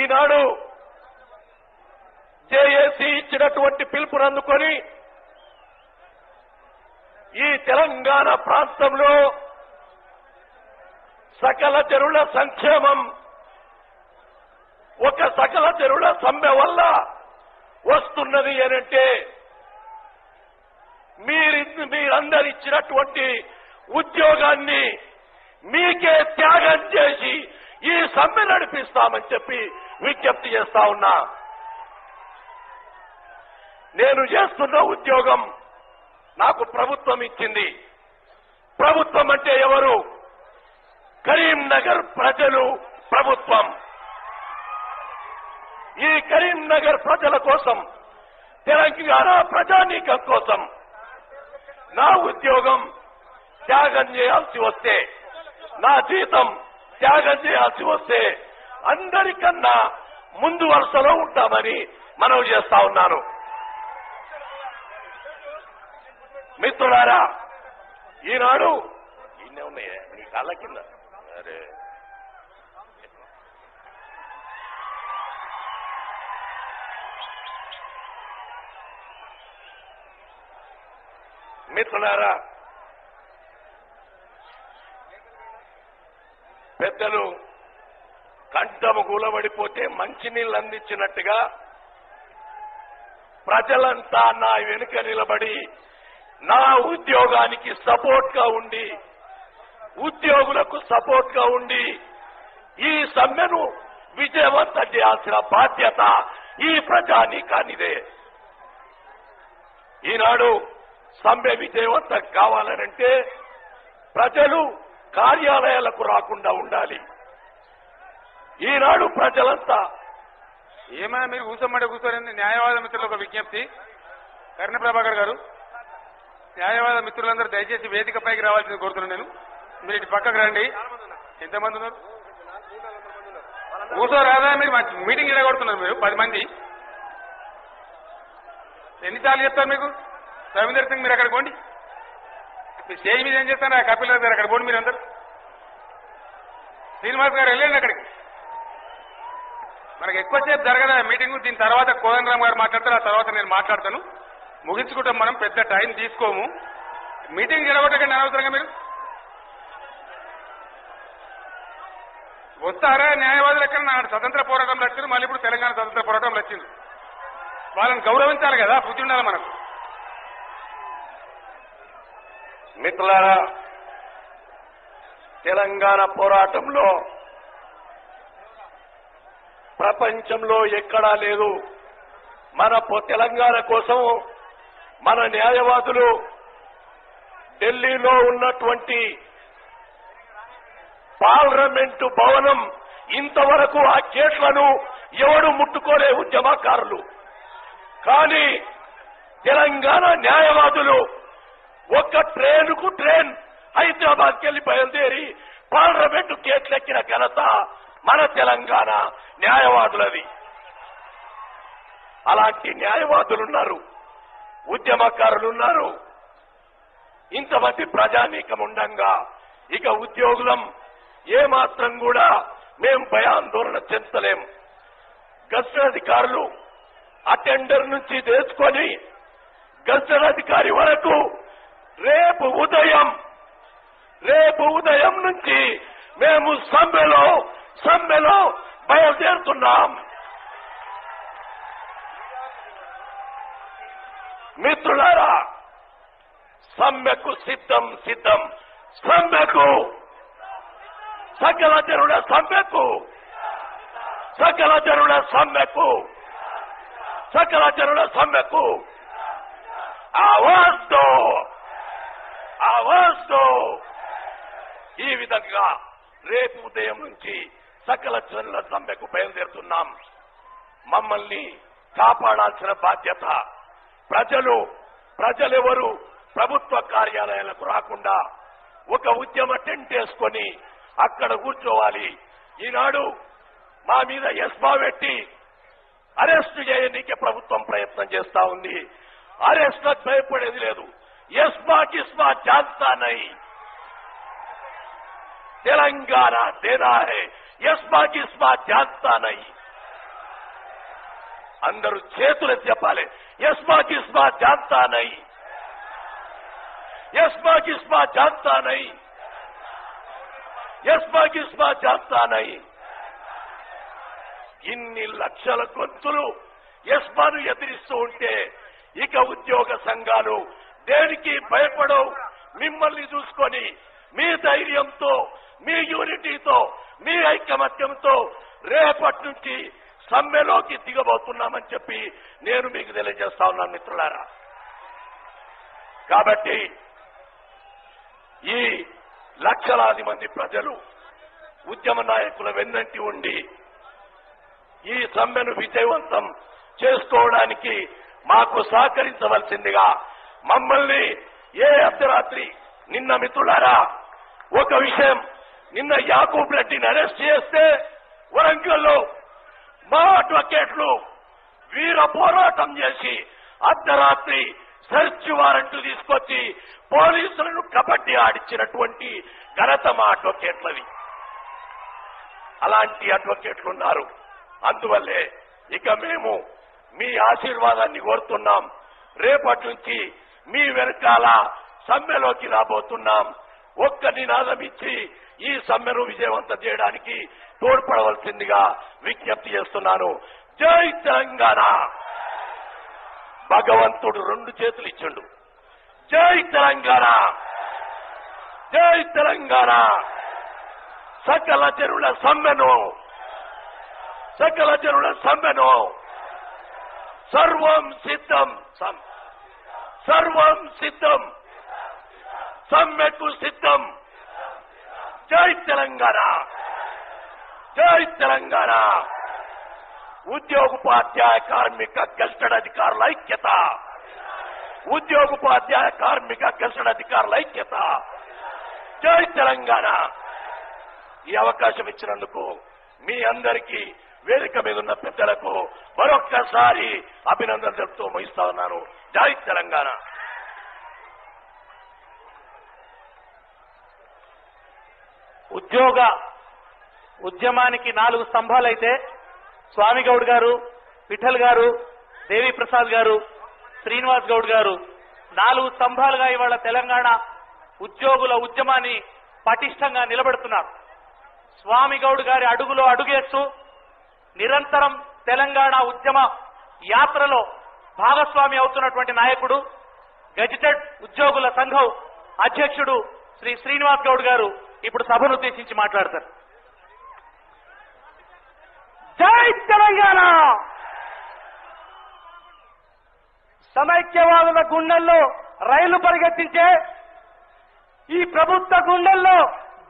ఈనాడు JAC ఇచ్చినటువంటి పిలుపును అందుకొని ఈ తెలంగాణ ప్రాంతంలో సకల జనుల సంక్షేమం ఒక సకల జనుల సమ్మె వల్ల వస్తున్నది అనంటే మీరందరు ఇచ్చినటువంటి ఉద్యోగాన్ని మీకే త్యాగం చేసి ఈ సమ్మె నడిపిస్తామని చెప్పి విజ్ఞప్తి చేస్తా ఉన్నా. నేను చేస్తున్న ఉద్యోగం నాకు ప్రభుత్వం ఇచ్చింది. ప్రభుత్వం అంటే ఎవరు? కరీంనగర్ ప్రజలు ప్రభుత్వం. ఈ కరీంనగర్ ప్రజల కోసం, తెలంగాణ ప్రజానీకం కోసం నా ఉద్యోగం త్యాగం చేయాల్సి వస్తే, నా జీతం త్యాగం చేయాల్సి వస్తే అందరికన్నా ముందు వరుసలో ఉంటామని మనవి చేస్తా ఉన్నాను. మిత్రులారా, ఈనాడు ఇన్నే ఉన్నాయే నీ కాళ్ళ కింద. అరే మిత్రులారా, పెద్దలు కంఠము కూలబడిపోతే మంచినీళ్ళు అందించినట్టుగా ప్రజలంతా నా వెనుక నిలబడి నా ఉద్యోగానికి సపోర్ట్ గా ఉండి, ఉద్యోగులకు సపోర్ట్ గా ఉండి ఈ సమ్మెను విజయవంతం చేయాల్సిన బాధ్యత ఈ ప్రజానీకానిదే. ఈనాడు సమ్మె విజయవంతం కావాలనంటే ప్రజలు కార్యాలయాలకు రాకుండా ఉండాలి. ఈనాడు ప్రజలంతా ఏమైనా మీరు కూర్చోమంటే కూర్చోండి. న్యాయవాద మిత్రులు ఒక విజ్ఞప్తి. కర్ణ ప్రభాకర్ గారు, న్యాయవాద మిత్రులందరూ దయచేసి వేదికపైకి రావాల్సింది కోరుతున్నాను. నేను మీరు ఇటు పక్కకు రండి. ఎంతమంది ఉన్నారు? కూర్చోరాదా? మీరు మీటింగ్ ఇడగొడుతున్నారు. మీరు 10 మంది. ఎన్నిసార్లు చెప్తారు మీకు? రవీందర్ సింగ్ మీరు అక్కడ పోండి. మీ స్టేజ్ మీద ఏం చేస్తాను? కపిల్ గారు అక్కడ పోండి. మీరు అందరు శ్రీనివాస్ గారు వెళ్ళండి అక్కడికి. మనకు ఎక్కువసేపు జరగదా మీటింగ్. దీని తర్వాత కోదండరామ్ గారు మాట్లాడతారు. ఆ తర్వాత నేను మాట్లాడతాను. ముగించుకుంటాం. మనం పెద్ద టైం తీసుకోము. మీటింగ్ జరగొట్టకండి అనవసరంగా. మీరు వస్తారా? న్యాయవాదులు ఎక్కడ నాడు స్వతంత్ర పోరాటంలో వచ్చింది, మళ్ళీ ఇప్పుడు తెలంగాణ స్వతంత్ర పోరాటంలో వచ్చింది. వాళ్ళని గౌరవించాలి కదా, బుద్ధి ఉండాలి మనకు. మిత్రులారా, తెలంగాణ పోరాటంలో ప్రపంచంలో ఎక్కడా లేదు. మన తెలంగాణ కోసం మన న్యాయవాదులు ఢిల్లీలో ఉన్నటువంటి పార్లమెంటు భవనం ఇంతవరకు ఆ గేట్లను ఎవడు ముట్టుకోలే ఉద్యమకారులు. కానీ తెలంగాణ న్యాయవాదులు ఒక్క ట్రైన్కు ట్రైన్ హైదరాబాద్కి వెళ్లి బయలుదేరి పార్లమెంటు గేట్లెక్కిన ఘనత మన తెలంగాణ న్యాయవాదులది. అలాంటి న్యాయవాదులున్నారు, ఉద్యమకారులున్నారు. ఇంతమంది ప్రజానీకం ఉండంగా ఇక ఉద్యోగులం ఏమాత్రం కూడా మేము భయాందోళన చెందలేం. గస్టర్ అధికారులు అటెండర్ నుంచి తెచ్చుకొని గస్టర్ అధికారి వరకు రేపు ఉదయం నుంచి మేము సమ్మెలో బయలుదేరుతున్నాం. మిత్రులారా, సమ్మెకు సిద్ధం. సమ్మెకు సకల జనుల సమ్మెకు ఆవాజ్ దో. ఈ విధంగా రేపు ఉదయం నుంచి సకల జనుల సమ్మెకు బయలుదేరుతున్నాం. మమ్మల్ని కాపాడాల్సిన బాధ్యత ప్రజలెవరు ప్రభుత్వ కార్యాలయాలకు రాకుండా ఒక ఉద్యమ టెంట్ వేసుకొని అక్కడ కూర్చోవాలి. ఈనాడు మా మీద ఎస్మా పెట్టి అరెస్టు చేయనీకే ప్రభుత్వం ప్రయత్నం చేస్తా ఉంది. అరెస్టులకు భయపడేది లేదు. ఎస్మా కిస్మా జాన్తా నై. తెలంగాణ దేనా హై, ఎస్మా కిస్మా జాన్తా నై. అందరూ చేతులు చెప్పాలి. యస్మా కిస్మా జాంతా నై, యస్మా కిస్మా జాంతా నై, యస్మా కిస్మా జాంతా నై. ఇన్ని లక్షల గొంతులు యస్మాను ఎదిరిస్తూ ఉంటే ఇక ఉద్యోగ సంఘాలు దేనికి భయపడవు. మిమ్మల్ని చూసుకొని మీ ధైర్యంతో, మీ యూనిటీతో, మీ ఐకమత్యంతో రేపటి నుంచి సమ్మెలోకి దిగబోతున్నామని చెప్పి నేను మీకు తెలియజేస్తా ఉన్నాను మిత్రులారా. కాబట్టి ఈ లక్షలాది మంది ప్రజలు ఉద్యమ నాయకుల వెన్నంటి ఉండి ఈ సమ్మెను విజయవంతం చేసుకోవడానికి మాకు సహకరించవలసిందిగా మమ్మల్ని ఏ అర్ధరాత్రి నిన్న మిత్రులారా ఒక విషయం, నిన్న యాకూబ్ రెడ్డిని అరెస్ట్ చేస్తే వరంగల్లో మా అడ్వకేట్లు వీర పోరాటం చేసి అర్ధరాత్రి సెర్చ్ వారెంట్ తీసుకొచ్చి పోలీసులను కబడ్డీ ఆడించినటువంటి ఘనత మా అడ్వకేట్లది. అలాంటి అడ్వకేట్లు ఉన్నారు. అందువల్లే ఇక మేము మీ ఆశీర్వాదాన్ని కోరుతున్నాం. రేపటి నుంచి మీ వెనకాల సమ్మెలోకి రాబోతున్నాం. ఒక్క నినాదం ఇచ్చి ఈ సమ్మెను విజయవంతం చేయడానికి తోడ్పడవలసిందిగా విజ్ఞప్తి చేస్తున్నాను. జై తెలంగాణ. భగవంతుడు 2 చేతులు ఇచ్చిండు. జై తెలంగాణ, జై తెలంగాణ. సకల జనుల సమ్మెను, సకల జనుల సమ్మెను సర్వం సిద్ధం, సర్వం సిద్ధం, సమ్మెకు సిద్ధం. జై తెలంగాణ, జై తెలంగాణ. ఉద్యోగోపాధ్యాయ కార్మిక గెస్టెడ్ అధికారుల ఐక్యత, ఉద్యోగోపాధ్యాయ కార్మిక గెస్టెడ్ అధికారుల ఐక్యత. జై తెలంగాణ. ఈ అవకాశం ఇచ్చినందుకు మీ అందరికీ, వేదిక మీద ఉన్న పెద్దలకు మరొక్కసారి అభినందనలు చెప్తూ ముగిస్తా ఉన్నాను. జై తెలంగాణ. ఉద్యోగ ఉద్యమానికి 4 స్తంభాలైతే స్వామి గౌడ్ గారు, విఠల్ గారు, దేవి ప్రసాద్ గారు, శ్రీనివాస్ గౌడ్ గారు 4 స్తంభాలుగా ఇవాళ తెలంగాణ ఉద్యోగుల ఉద్యమాన్ని పటిష్టంగా నిలబెడుతున్నారు. స్వామి గౌడ్ గారి అడుగులో అడుగేస్తూ నిరంతరం తెలంగాణ ఉద్యమ యాత్రలో భాగస్వామి అవుతున్నటువంటి నాయకుడు, గెజిటెడ్ ఉద్యోగుల సంఘం అధ్యక్షుడు శ్రీ శ్రీనివాస్ గౌడ్ గారు ఇప్పుడు సభను ఉద్దేశించి మాట్లాడతారు. జై తెలంగాణ. సమైక్యవాదుల గుండెల్లో రైలు పరిగెత్తించే, ఈ ప్రభుత్వ గుండెల్లో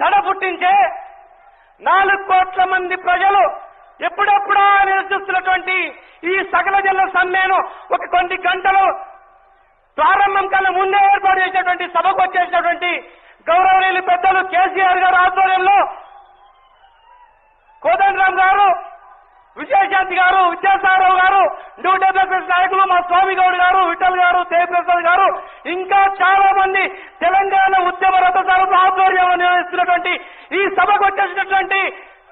దడ పుట్టించే 4 కోట్ల మంది ప్రజలు ఎప్పుడెప్పుడా నిరసిస్తున్నటువంటి ఈ సకల జనుల సమ్మెను ఒక కొన్ని గంటలు ప్రారంభం కన్నా ముందే ఏర్పాటు చేసినటువంటి సభకు వచ్చేసినటువంటి గౌరవనీయులు పెద్దలు కేసీఆర్ గారు ఆధ్వర్యంలో కోదండరాం గారు, విజయశాంతి గారు, విద్యాసాగరరావు గారు, 170 నాయకులు, మా స్వామి గౌడ్ గారు, విఠల్ గారు, దేవప్రసాద్ గారు, ఇంకా చాలా మంది తెలంగాణ ఉద్యమ రథసారథుల ఆధ్వర్యంలో నిర్వహిస్తున్నటువంటి ఈ సభకు వచ్చేసినటువంటి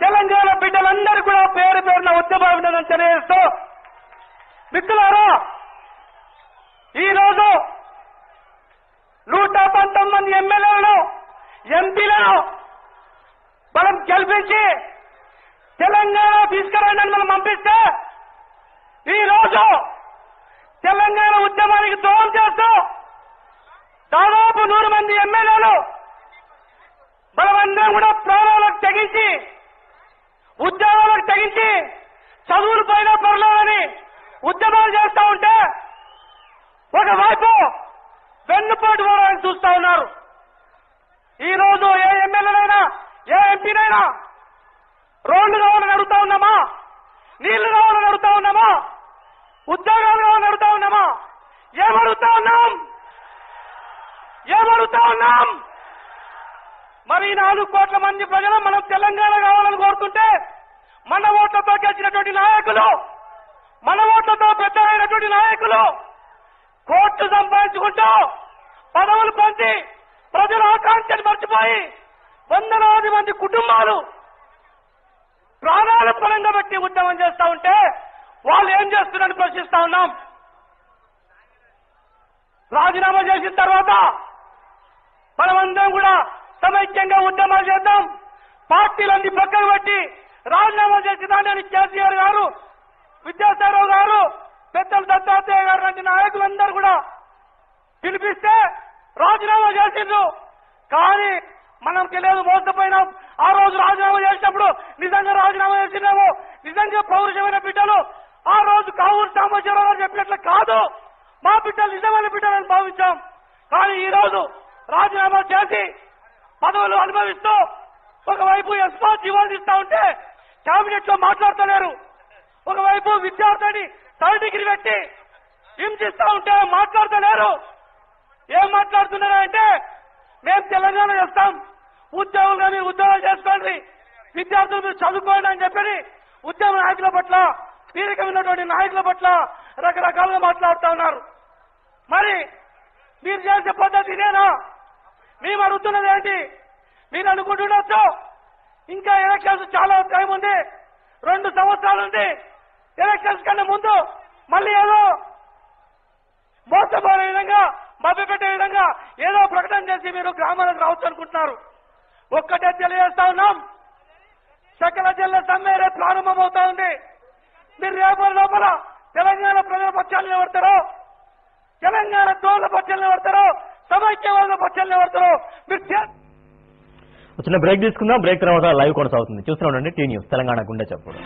తెలంగాణ బిడ్డలందరూ కూడా పేరు పేరున ఉద్యమ అభినందన తెలియజేస్తూ, మిత్రులారా, ఈరోజు 119 ఎమ్మెల్యేలను, ఎంపీలను మనం గెలిపించి తెలంగాణ తీసుకురండి మనం పంపిస్తే ఈ రోజు తెలంగాణ ఉద్యమానికి దోహం చేస్తూ దాదాపు 100 మంది ఎమ్మెల్యేలు మనమందరం కూడా ప్రాణాలకు తెగించి, ఉద్యోగాలకు తెగించి, చదువులు పోయినా పర్లేదని ఉద్యమాలు చేస్తా ఉంటే ఒకవైపు వెన్నుపోటు పోవడానికి చూస్తా ఉన్నారు. ఈ రోజు ఏ ఎమ్మెల్యేనైనా, ఏ ఎంపీనైనా రోడ్లు కావాలని అడుగుతా ఉన్నామా? నీళ్లు కావాలని అడుగుతా ఉన్నామా? ఉద్యోగాలు కావాలని అడుగుతా ఉన్నామా? ఏమడుగుతా ఉన్నాం? ఏమడుగుతా ఉన్నాం? మరి 4 కోట్ల మంది ప్రజలు మనం తెలంగాణ కావాలని కోరుతుంటే మన ఓట్లతో గెలిచినటువంటి నాయకులు, మన ఓట్లతో పెద్దలైనటువంటి నాయకులు కోట్లు సంపాదించుకుంటూ పదవులు పొంది ప్రజల ఆకాంక్షలు మర్చిపోయి వందలాది మంది కుటుంబాలు ప్రాణాల పరంగా పెట్టి ఉద్యమం చేస్తా ఉంటే వాళ్ళు ఏం చేస్తున్నారని ప్రశ్నిస్తా ఉన్నాం. రాజీనామా చేసిన తర్వాత మనమందరం కూడా సమైక్యంగా ఉద్యమాలు చేద్దాం. పార్టీలన్నీ పక్కన పెట్టి రాజీనామా చేసేదాన్ని కేసీఆర్ గారు, విద్యాసాగర్ గారు, పెద్దలు దత్తాత్రేయ గారు లాంటి నాయకులందరూ కూడా పిలిపిస్తే రాజీనామా చేసిండ్రు. కానీ మనం తెలియదు, మోసపోయినాం. ఆ రోజు రాజీనామా చేసినప్పుడు నిజంగా రాజీనామా చేసినాము, నిజంగా పౌరుషమైన బిడ్డలు ఆ రోజు కావూరు సాంబశివరావు గారు చెప్పినట్లు కాదు, మా బిడ్డలు నిజమైన బిడ్డలని భావించాం. కానీ ఈ రోజు రాజీనామా చేసి పదవులు అనుభవిస్తూ ఒకవైపు ఎస్పా జీవోలు ఇస్తా ఉంటే కేబినెట్ లో మాట్లాడతలేరు, ఒకవైపు విద్యార్థిని థర్డ్ డిగ్రీ పెట్టి హింసిస్తా ఉంటే మాట్లాడతలేరు. ఏం మాట్లాడుతున్నారంటే మేము తెలంగాణ చేస్తాం, ఉద్యోగులు కానీ ఉద్యోగాలు చేసుకోండి, విద్యార్థులు మీరు చదువుకోండి అని చెప్పి ఉద్యమ నాయకుల పట్ల, తీరికమైనటువంటి నాయకుల పట్ల రకరకాలుగా మాట్లాడుతూ ఉన్నారు. మరి మీరు చేసే పద్ధతి ఇదేనా? మేము అడుగుతున్నది ఏంటి? మీరు అనుకుంటుండొచ్చు ఇంకా ఎలక్షన్స్ చాలా టైం ఉంది, 2 సంవత్సరాలు ఉంది, ఎలక్షన్స్ కన్నా ముందు మళ్ళీ ఏదో మోసపోయే విధంగా, మభ్యపెట్టే విధంగా ఏదో ప్రకటన చేసి మీరు గ్రామాలకు రావచ్చు అనుకుంటున్నారు. ఒక్కటే తెలియజేస్తా ఉన్నాం, సకల జిల్లా సమ్మె రేపు ప్రారంభమవుతా ఉంది. మీరు రేపటి లోపల తెలంగాణ ప్రజల పక్షాలు నిలబడతారో, తెలంగాణ దోళ్ల పక్షాలు నిలబడతారో, సమైక్యవాద పక్షాలు నిలబడతారో మీరు చిన్న బ్రేక్ తీసుకుందాం. బ్రేక్ తర్వాత లైవ్ కొనసాగుతుంది. చూస్తూ ఉండండి టీ న్యూస్ తెలంగాణ గుండె చప్పుడు.